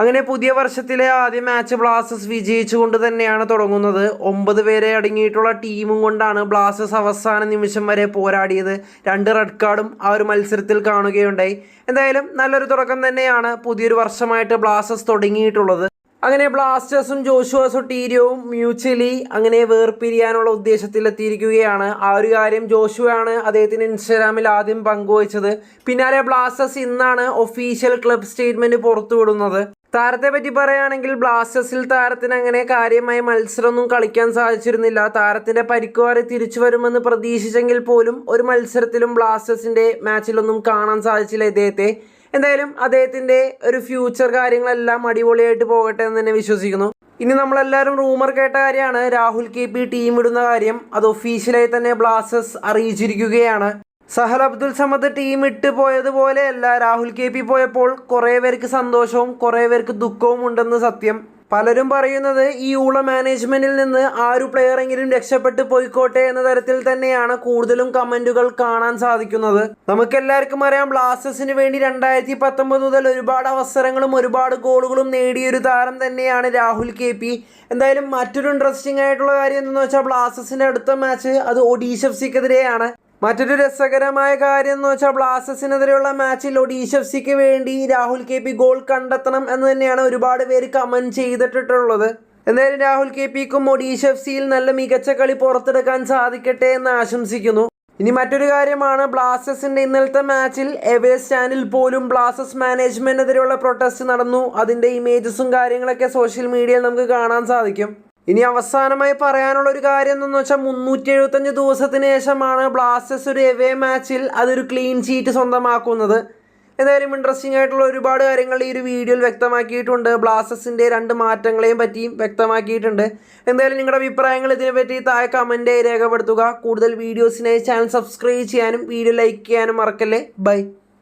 അങ്ങനെ പുതിയ വർഷത്തിലെ ആദ്യ മാച്ച് ബ്ലാസ്റ്റേഴ്സ് വിജയിച്ചുകൊണ്ട് തന്നെയാണ് തുടങ്ങുന്നത്. 9 പേരെ അടങ്ങിയിട്ടുള്ള ടീമും കൊണ്ടാണ് ബ്ലാസ്റ്റേഴ്സ് അവസാന നിമിഷം വരെ പോരാടിയത്. 2 റെഡ് കാർഡും ആ ഒരു മത്സരത്തിൽ കാണുകയുണ്ടായി. എന്തായാലും നല്ലൊരു തുടക്കം തന്നെയാണ് പുതിയൊരു വർഷമായിട്ട് ബ്ലാസ്റ്റേഴ്സ് തുടങ്ങിയിട്ടുള്ളത്. അങ്ങനെ ബ്ലാസ്റ്റേഴ്സും ജോഷുവ സൊട്ടീരിയോവും മ്യൂച്വലി അങ്ങനെ വേർപിരിയാനുള്ള ഉദ്ദേശത്തിലെത്തിയിരിക്കുകയാണ്. ആ ഒരു കാര്യം ജോഷുവയാണ് അദ്ദേഹത്തിൻ്റെ ഇൻസ്റ്റാഗ്രാമിൽ ആദ്യം പങ്കുവച്ചത്. പിന്നാലെ ബ്ലാസ്റ്റേഴ്സ് ഇന്നാണ് ഒഫീഷ്യൽ ക്ലബ് സ്റ്റേറ്റ്മെൻറ്റ് പുറത്തുവിടുന്നത്. താരത്തെ പറ്റി പറയുകയാണെങ്കിൽ ബ്ലാസ്റ്റേഴ്സിൽ താരത്തിന് അങ്ങനെ കാര്യമായ മത്സരമൊന്നും കളിക്കാൻ സാധിച്ചിരുന്നില്ല. താരത്തിൻ്റെ പരിക്കുമാറി തിരിച്ചു വരുമെന്ന് പ്രതീക്ഷിച്ചെങ്കിൽ പോലും ഒരു മത്സരത്തിലും ബ്ലാസ്റ്റേഴ്സിൻ്റെ മാച്ചിലൊന്നും കാണാൻ സാധിച്ചില്ല ഇദ്ദേഹത്തെ. എന്തായാലും അദ്ദേഹത്തിൻ്റെ ഒരു ഫ്യൂച്ചർ കാര്യങ്ങളെല്ലാം അടിപൊളിയായിട്ട് പോകട്ടെ എന്ന് തന്നെ വിശ്വസിക്കുന്നു. ഇനി നമ്മളെല്ലാവരും റൂമർ കേട്ട കാര്യമാണ് രാഹുൽ KP ടീം ഇടുന്ന കാര്യം. അത് ഒഫീഷ്യലായി തന്നെ ബ്ലാസ്റ്റേഴ്സ് അറിയിച്ചിരിക്കുകയാണ്. സഹൽ അബ്ദുൽ സമദ് ടീം ഇട്ട് പോയതുപോലെയല്ല രാഹുൽ KP പോയപ്പോൾ കുറേ പേർക്ക് സന്തോഷവും കുറേ പേർക്ക് ദുഃഖവും ഉണ്ടെന്ന് സത്യം. പലരും പറയുന്നത് ഈ ഊള മാനേജ്മെൻറ്റിൽ നിന്ന് ആ ഒരു പ്ലെയറെങ്കിലും രക്ഷപ്പെട്ട് പോയിക്കോട്ടെ എന്ന തരത്തിൽ തന്നെയാണ് കൂടുതലും കമൻറ്റുകൾ കാണാൻ സാധിക്കുന്നത്. നമുക്കെല്ലാവർക്കും അറിയാം ബ്ലാസ്റ്റേഴ്സിന് വേണ്ടി 2019 മുതൽ ഒരുപാട് അവസരങ്ങളും ഒരുപാട് ഗോളുകളും നേടിയൊരു താരം തന്നെയാണ് രാഹുൽ KP. എന്തായാലും മറ്റൊരു ഇൻട്രസ്റ്റിംഗ് ആയിട്ടുള്ള കാര്യം എന്തെന്ന് വെച്ചാൽ ബ്ലാസ്റ്റേഴ്സിൻ്റെ അടുത്ത മാച്ച് അത് ഒഡീഷ FCക്കെതിരെയാണ്. മറ്റൊരു രസകരമായ കാര്യം എന്ന് വെച്ചാൽ ബ്ലാസ്റ്റേഴ്സിനെതിരെയുള്ള മാച്ചിൽ ഒഡീഷ FCക്ക് വേണ്ടി രാഹുൽ KP ഗോൾ കണ്ടെത്തണം എന്ന് തന്നെയാണ് ഒരുപാട് പേര് കമൻറ്റ് ചെയ്തിട്ടുള്ളത്. എന്തായാലും രാഹുൽ KPക്കും ഒഡീഷ FCയിൽ നല്ല മികച്ച കളി പുറത്തെടുക്കാൻ സാധിക്കട്ടെ എന്ന് ആശംസിക്കുന്നു. ഇനി മറ്റൊരു കാര്യമാണ് ബ്ലാസ്റ്റേഴ്സിൻ്റെ ഇന്നലത്തെ മാച്ചിൽ എവേ സ്റ്റാൻഡിൽ പോലും ബ്ലാസ്റ്റേഴ്സ് മാനേജ്മെൻറ്റിനെതിരെയുള്ള പ്രൊട്ടസ്റ്റ് നടന്നു. അതിൻ്റെ ഇമേജസും കാര്യങ്ങളൊക്കെ സോഷ്യൽ മീഡിയയിൽ നമുക്ക് കാണാൻ സാധിക്കും. ഇനി അവസാനമായി പറയാനുള്ള ഒരു കാര്യം എന്തെന്ന് വെച്ചാൽ 375 ദിവസത്തിന് ശേഷമാണ് ബ്ലാസ്റ്റേഴ്സ് ഒരു എവേ മാച്ചിൽ അതൊരു ക്ലീൻ ഷീറ്റ് സ്വന്തമാക്കുന്നത്. എന്തായാലും ഇൻട്രസ്റ്റിംഗ് ആയിട്ടുള്ള ഒരുപാട് കാര്യങ്ങൾ ഈ ഒരു വീഡിയോയിൽ വ്യക്തമാക്കിയിട്ടുണ്ട്. ബ്ലാസ്റ്റേഴ്സിൻ്റെ 2 മാറ്റങ്ങളെയും പറ്റിയും വ്യക്തമാക്കിയിട്ടുണ്ട്. എന്തായാലും നിങ്ങളുടെ അഭിപ്രായങ്ങൾ ഇതിനെപ്പറ്റി താഴെ കമൻറ്റായി രേഖപ്പെടുത്തുക. കൂടുതൽ വീഡിയോസിനായി ചാനൽ സബ്സ്ക്രൈബ് ചെയ്യാനും വീഡിയോ ലൈക്ക് ചെയ്യാനും മറക്കല്ലേ. ബൈ.